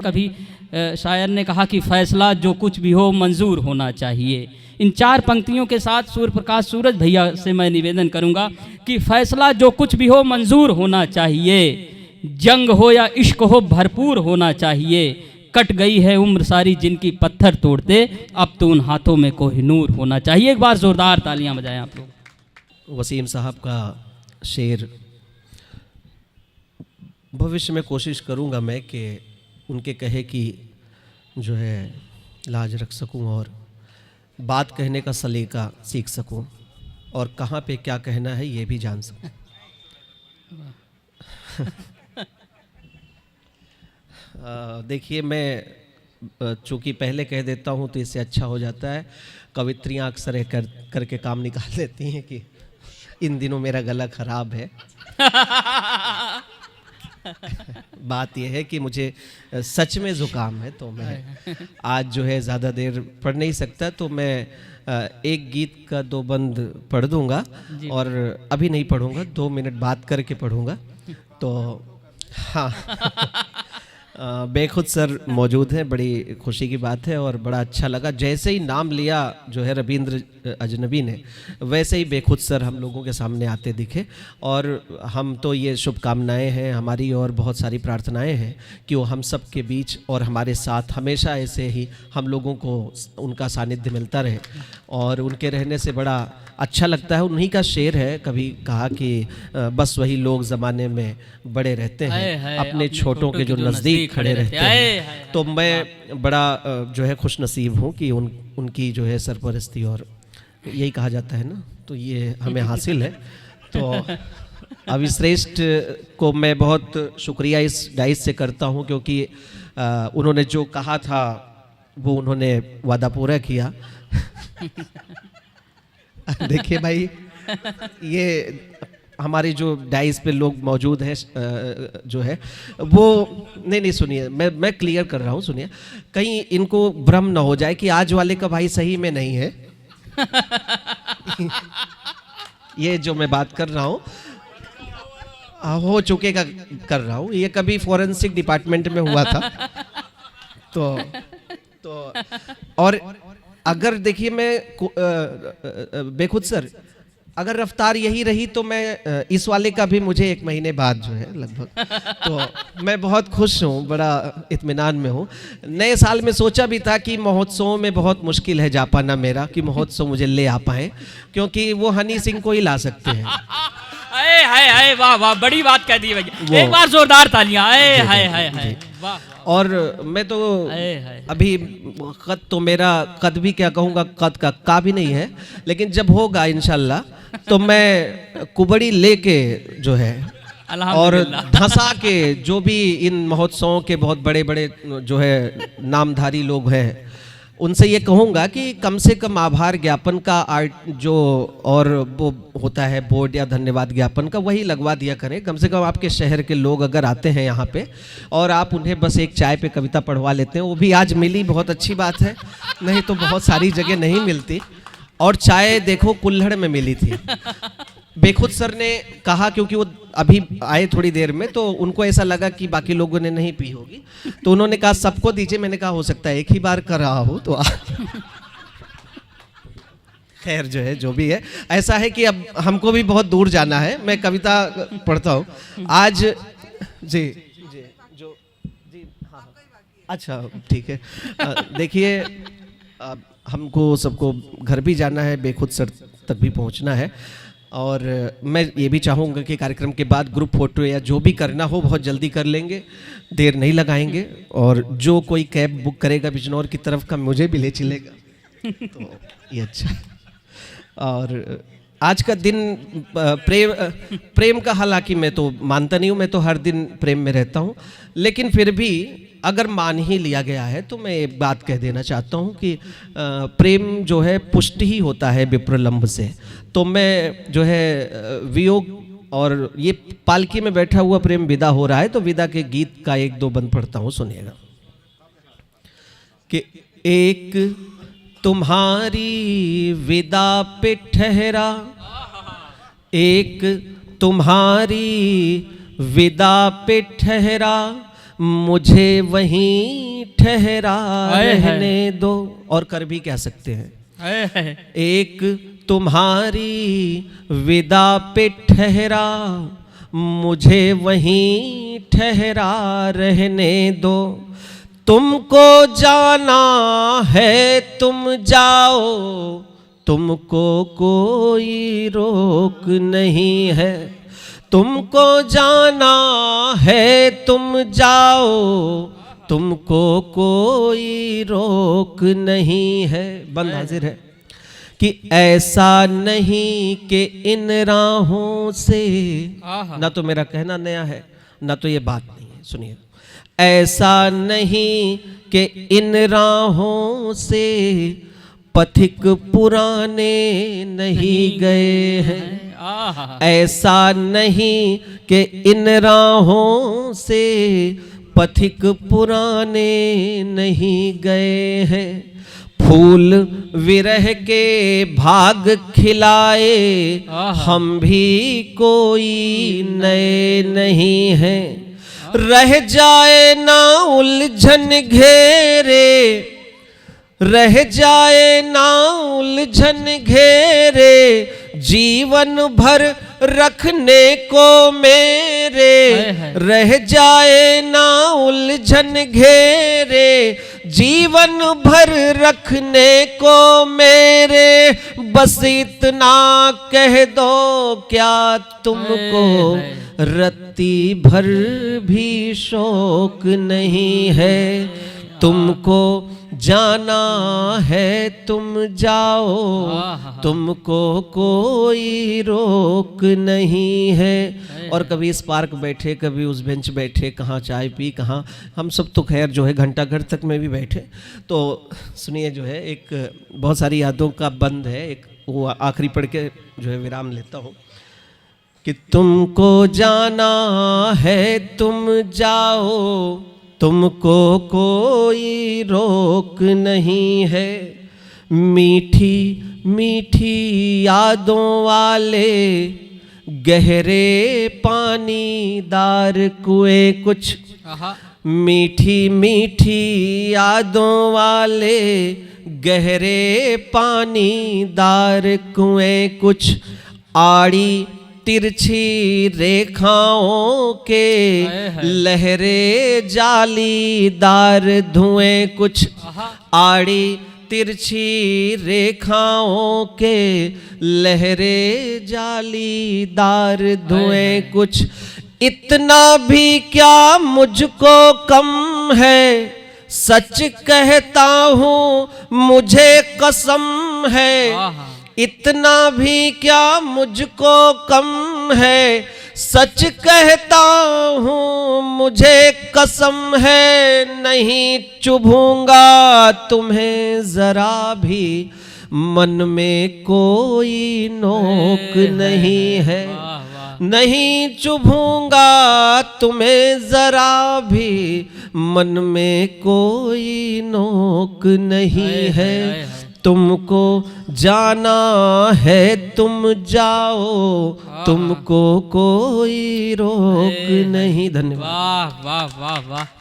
कभी शायर ने कहा कि फैसला जो कुछ भी हो मंजूर होना चाहिए। इन 4 पंक्तियों के साथ सूर्य प्रकाश सूरज भैया से मैं निवेदन करूंगा कि फैसला जो कुछ भी हो मंजूर होना चाहिए, जंग हो या इश्क हो भरपूर होना चाहिए, कट गई है उम्र सारी जिनकी पत्थर तोड़ते, अब तो उन हाथों में कोहिनूर होना चाहिए। एक बार जोरदार तालियां बजाएं आप लोग। वसीम साहब का शेर भविष्य में कोशिश करूंगा मैं कि उनके कहे की जो है लाज रख सकूं और बात कहने का सलीका सीख सकूं और कहाँ पे क्या कहना है ये भी जान सकूं। देखिए, मैं चूँकि पहले कह देता हूँ तो इससे अच्छा हो जाता है। कवित्रियाँ अक्सर करके काम निकाल लेती हैं कि इन दिनों मेरा गला खराब है। बात यह है कि मुझे सच में ज़ुकाम है, तो मैं आज जो है ज़्यादा देर पढ़ नहीं सकता, तो मैं एक गीत का 2 बंद पढ़ दूंगा और अभी नहीं पढ़ूंगा, 2 मिनट बात करके पढ़ूंगा। तो हाँ, बेखुद सर मौजूद हैं, बड़ी खुशी की बात है और बड़ा अच्छा लगा। जैसे ही नाम लिया जो है रविंद्र अजनबी ने, वैसे ही बेखुद सर हम लोगों के सामने आते दिखे और हम तो ये शुभकामनाएं हैं हमारी और बहुत सारी प्रार्थनाएं हैं कि वो हम सब के बीच और हमारे साथ हमेशा ऐसे ही हम लोगों को उनका सानिध्य मिलता रहे और उनके रहने से बड़ा अच्छा लगता है। उन्हीं का शेर है, कभी कहा कि बस वही लोग ज़माने में बड़े रहते हैं, अपने छोटों के जो नज़दीक खड़े रहते हैं। तो मैं बड़ा जो है खुश नसीब हूँ कि उनकी जो है सरपरस्ती और यही कहा जाता है ना, तो ये हमें हासिल है। तो अभी श्रेष्ठ को मैं बहुत शुक्रिया इस डाइस से करता हूँ क्योंकि उन्होंने जो कहा था वो उन्होंने वादा पूरा किया। देखिए भाई, ये हमारी जो डाइस पे लोग मौजूद हैं जो है वो नहीं सुनिए, मैं क्लियर कर रहा हूँ, सुनिए, कहीं इनको भ्रम ना हो जाए कि आज वाले का भाई सही में नहीं है। ये जो मैं बात कर रहा हूँ हो चुके का कर रहा हूँ, ये कभी फॉरेंसिक डिपार्टमेंट में हुआ था। तो और अगर देखिए मैं बेखुद सर, अगर रफ्तार यही रही तो मैं इस वाले का भी मुझे 1 महीने बाद जो है लगभग, तो मैं बहुत खुश हूँ, बड़ा इत्मीनान में हूँ। नए साल में सोचा भी था कि महोत्सवों में बहुत मुश्किल है जा पाना मेरा, कि महोत्सव मुझे ले आ पाए, क्योंकि वो हनी सिंह को ही ला सकते हैं। आए हाय हाय, वाह वाह, बड़ी बात कह दी भैया, एक बार जोरदार तालियां। आए हाय हाय हाय, वाह। और मैं तो अभी कद तो मेरा कद भी क्या कहूँगा, कद का भी नहीं है, लेकिन जब होगा इंशाल्लाह तो मैं कुबड़ी लेके जो है और धंसा के जो भी इन महोत्सवों के बहुत बड़े बड़े जो है नामधारी लोग हैं उनसे ये कहूँगा कि कम से कम आभार ज्ञापन का आर्ट जो और वो होता है बोर्ड या धन्यवाद ज्ञापन का, वही लगवा दिया करें। कम से कम आपके शहर के लोग अगर आते हैं यहाँ पे और आप उन्हें बस एक चाय पे कविता पढ़वा लेते हैं, वो भी आज मिली, बहुत अच्छी बात है, नहीं तो बहुत सारी जगह नहीं मिलती। और चाय देखो कुल्हड़ में मिली थी। बेखुद सर ने कहा, क्योंकि वो अभी आए थोड़ी देर में, तो उनको ऐसा लगा कि बाकी लोगों ने नहीं पी होगी, तो उन्होंने कहा सबको दीजिए। मैंने कहा हो सकता है एक ही बार कर रहा हूँ, तो खैर जो है जो भी है, ऐसा है कि अब हमको भी बहुत दूर जाना है। मैं कविता पढ़ता हूँ आज। जी हाँ, अच्छा ठीक है। देखिए, हमको सबको घर भी जाना है, बेखुद सर तक भी पहुँचना है, और मैं ये भी चाहूँगा कि कार्यक्रम के बाद ग्रुप फोटो या जो भी करना हो बहुत जल्दी कर लेंगे, देर नहीं लगाएंगे। और जो कोई कैब बुक करेगा बिजनौर की तरफ का, मुझे भी ले चलेगा, तो ये अच्छा। और आज का दिन प्रेम का, हालांकि मैं तो मानता नहीं हूँ, मैं तो हर दिन प्रेम में रहता हूँ, लेकिन फिर भी अगर मान ही लिया गया है तो मैं एक बात कह देना चाहता हूँ कि प्रेम जो है पुष्ट ही होता है विप्रलंब से। तो मैं जो है वियोग, और ये पालकी में बैठा हुआ प्रेम विदा हो रहा है, तो विदा के गीत का 1-2 बंद पढ़ता हूँ, सुनिएगा। कि एक तुम्हारी विदा पे ठहरा, एक तुम्हारी विदा पे ठहरा, मुझे वहीं ठहरा आए है। रहने दो। और कर भी कह सकते हैं, एक तुम्हारी विदा पे ठहरा, मुझे वहीं ठहरा रहने दो। तुमको जाना है तुम जाओ, तुमको कोई रोक नहीं है। तुमको जाना है तुम जाओ, तुमको कोई रोक नहीं है। बंद हाजिर है कि ऐसा नहीं कि इन राहों से, ना तो मेरा कहना नया है ना तो ये बात नहीं है, सुनिए। ऐसा नहीं कि इन राहों से पथिक पुराने नहीं गए हैं। ऐसा नहीं कि इन राहों से पथिक पुराने नहीं गए हैं। फूल विरह के भाग खिलाए हम भी कोई नए नहीं हैं। रह जाए ना उलझन घेरे, रह जाए ना उलझन घेरे, जीवन भर रखने को मेरे। रह जाए ना उलझन घेरे, जीवन भर रखने को मेरे। बस इतना कह दो क्या तुमको रत्ती भर भी शौक नहीं है। तुमको जाना है तुम जाओ, तुमको कोई रोक नहीं है। और कभी इस पार्क बैठे, कभी उस बेंच बैठे, कहाँ चाय पी, कहाँ हम सब तो खैर जो है घंटा घर तक में भी बैठे। तो सुनिए जो है एक बहुत सारी यादों का बंद है, एक वो आखिरी पढ़ के जो है विराम लेता हूँ कि तुमको जाना है तुम जाओ, तुमको कोई रोक नहीं है। मीठी मीठी यादों वाले गहरे पानीदार कुएं कुछ, मीठी मीठी यादों वाले गहरे पानीदार कुएं कुछ। आड़ी तिरछी रेखाओं के लहरे जालीदार धुएं कुछ। आड़ी तिरछी रेखाओं के लहरे जालीदार धुएं कुछ। इतना भी क्या मुझको कम है, सच कहता हूँ मुझे कसम है। इतना भी क्या मुझको कम है, सच कहता हूँ मुझे कसम है। नहीं चुभूंगा तुम्हें जरा भी, मन में कोई नोक नहीं है। नहीं चुभूंगा तुम्हें जरा भी, मन में कोई नोक नहीं है। तुमको जाना है तुम जाओ, तुमको कोई रोक नहीं। धन्यवाद। वाह वाह वाह वाह।